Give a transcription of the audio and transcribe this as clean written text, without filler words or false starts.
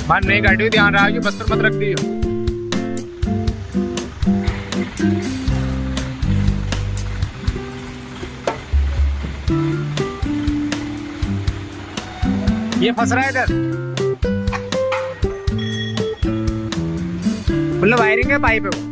मान नहीं काटी हुई, ध्यान रहा कि बस्तर मत रख दियो। ये फंस रहा है इधर, मतलब वायरिंग है पाइप है वो।